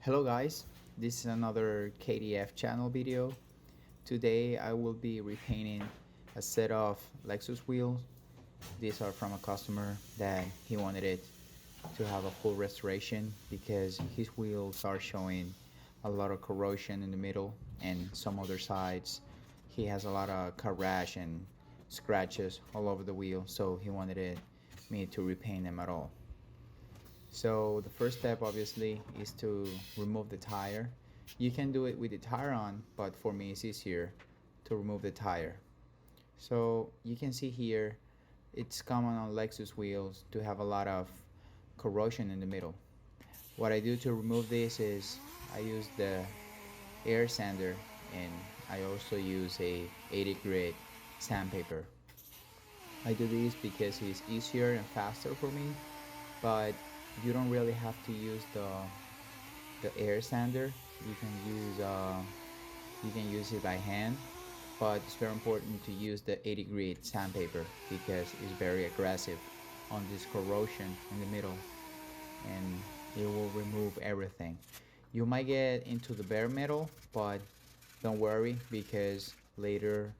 Hello guys, this is another KDF channel video. Today I will be repainting a set of Lexus wheels. These are from a customer that he wanted it to have a full restoration because his wheels are showing a lot of corrosion in the middle and some other sides. He has a lot of car rash and scratches all over the wheel, so he wanted me to repaint them at all. So the first step obviously is to remove the tire. You can do it with the tire on, but for me it's easier to remove the tire. So you can see here it's common on Lexus wheels to have a lot of corrosion in the middle. What I do to remove this is I use the air sander and I also use a 80 grit sandpaper. I do this because it's easier and faster for me, but you don't really have to use the air sander. You can use it by hand, but it's very important to use the 80 grit sandpaper because it's very aggressive on this corrosion in the middle and it will remove everything. You might get into the bare metal, but don't worry because later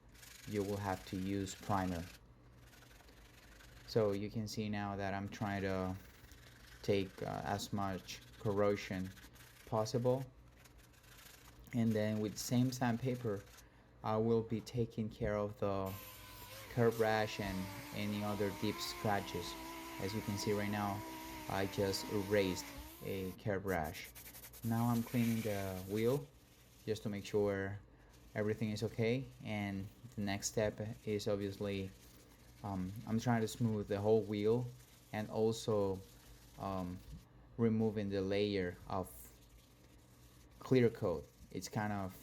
you will have to use primer. So you can see now that I'm trying to take as much corrosion possible, and then with the same sandpaper I will be taking care of the curb rash and any other deep scratches. As you can see right now, I just erased a curb rash. Now I'm cleaning the wheel just to make sure everything is okay, and the next step is obviously I'm trying to smooth the whole wheel and also removing the layer of clear coat. It's kind of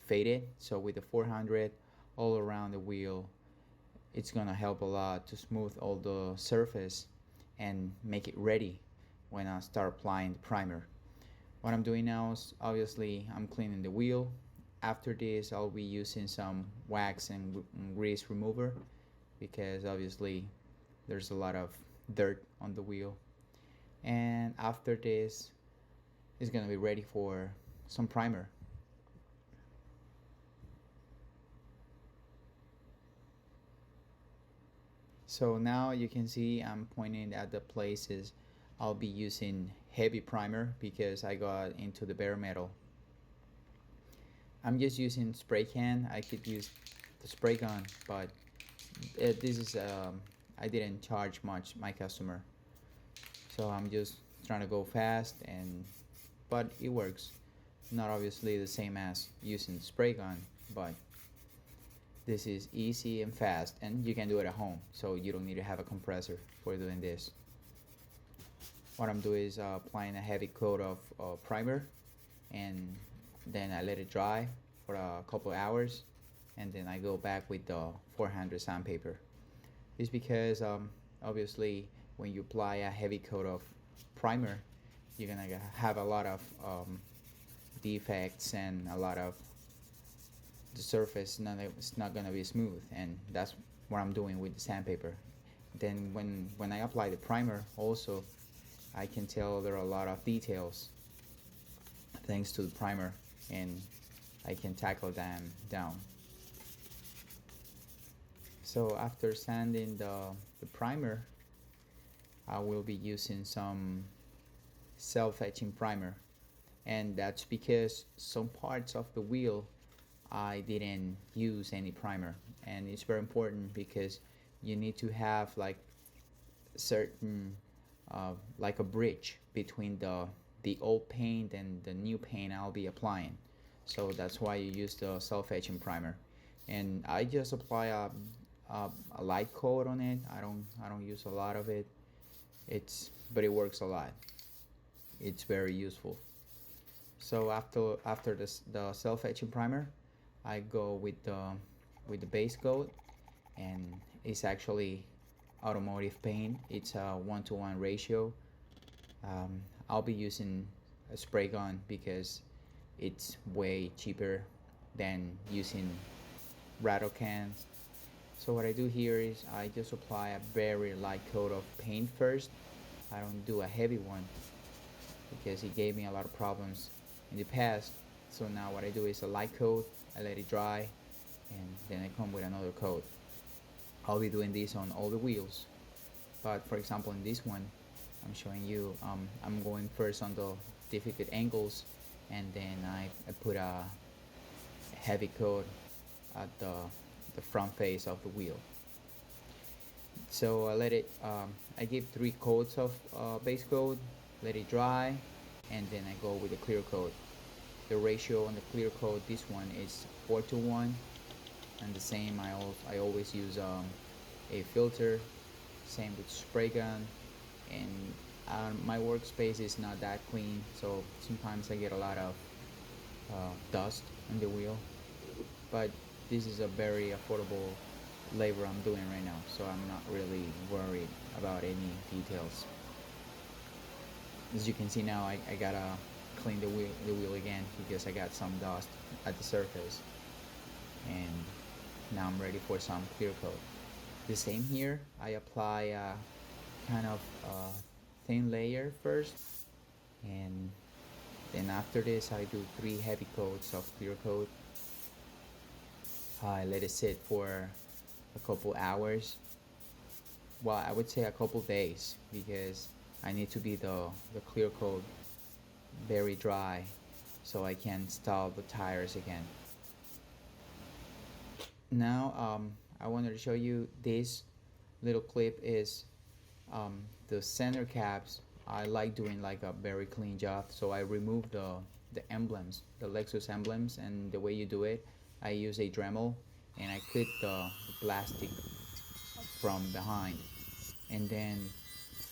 faded, so with the 400 all around the wheel it's gonna help a lot to smooth all the surface and make it ready when I start applying the primer. What I'm doing now is obviously I'm cleaning the wheel. After this I'll be using some wax and grease remover because obviously there's a lot of dirt on the wheel, and after this it's gonna be ready for some primer. So now you can see I'm pointing at the places I'll be using heavy primer because I got into the bare metal. I'm just using spray can. I could use the spray gun, but this is I didn't charge much my customer, so I'm just trying to go fast, and but it works. Not obviously the same as using the spray gun, but this is easy and fast, and you can do it at home, so you don't need to have a compressor for doing this. What I'm doing is applying a heavy coat of primer, and then I let it dry for a couple hours, and then I go back with the 400 sandpaper. It's because obviously when you apply a heavy coat of primer you're gonna have a lot of defects, and a lot of the surface it's not gonna be smooth, and that's what I'm doing with the sandpaper. Then when I apply the primer also I can tell there are a lot of details thanks to the primer, and I can tackle them down. So after sanding the primer I will be using some self-etching primer, and that's because some parts of the wheel I didn't use any primer, and it's very important because you need to have like certain like a bridge between the old paint and the new paint I'll be applying. So that's why you use the self-etching primer, and I just apply a light coat on it. I don't use a lot of it. But it works a lot. It's very useful. So after the self-etching primer I go with the base coat, and it's actually automotive paint. It's a 1-to-1 ratio. I'll be using a spray gun because it's way cheaper than using rattle cans. So what I do here is I just apply a very light coat of paint first. I don't do a heavy one. because it gave me a lot of problems in the past. So now what I do is a light coat, I let it dry, and then I come with another coat. I'll be doing this on all the wheels, but for example in this one I'm showing you, I'm going first on the difficult angles, and then I put a heavy coat at the front face of the wheel. So I give 3 coats of base coat, let it dry, and then I go with the clear coat. The ratio on the clear coat, this one is 4:1, and the same I always use a filter, same with spray gun. And my workspace is not that clean, so sometimes I get a lot of dust on the wheel, but this is a very affordable labor I'm doing right now, so I'm not really worried about any details. As you can see now, I gotta clean the wheel again because I got some dust at the surface, and now I'm ready for some clear coat. The same here, I apply a kind of thin layer first, and then after this I do 3 heavy coats of clear coat. I let it sit for a couple hours, well I would say a couple days, because I need to be the clear coat very dry so I can install the tires again. Now I wanted to show you this little clip is the center caps. I like doing like a very clean job, so I remove the emblems, the Lexus emblems, and the way you do it, I use a Dremel and I clip the plastic from behind, and then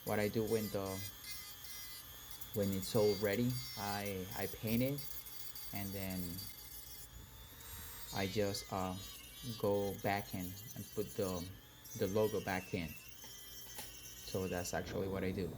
what I do when it's all ready, I paint it, and then I just go back in and put the logo back in. So that's actually what I do.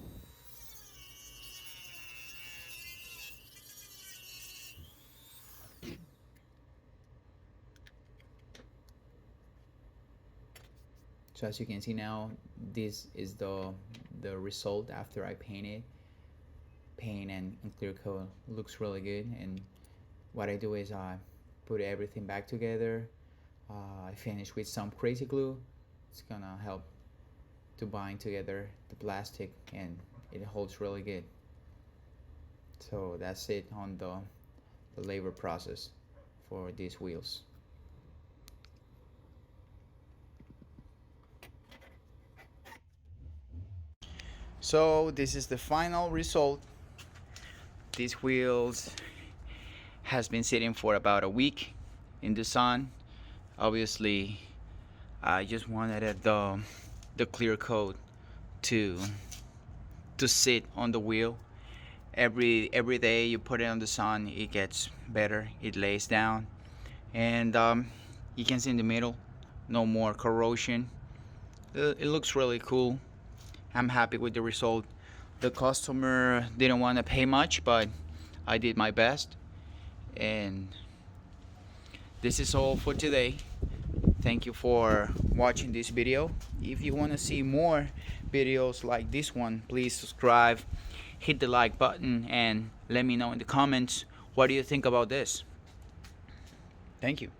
So as you can see now, this is the result after I paint it. Paint and clear coat looks really good, and what I do is I put everything back together. I finish with some crazy glue. It's gonna help to bind together the plastic, and it holds really good. So that's it on the labor process for these wheels. So this is the final result. These wheels has been sitting for about a week in the sun. Obviously I just wanted the clear coat to sit on the wheel. Every day you put it on the sun, it gets better, it lays down, and you can see in the middle, no more corrosion. It looks really cool. I'm happy with the result. The customer didn't want to pay much, but I did my best, and this is all for today. Thank you for watching this video. If you want to see more videos like this one, please subscribe, hit the like button, and let me know in the comments what do you think about this. Thank you.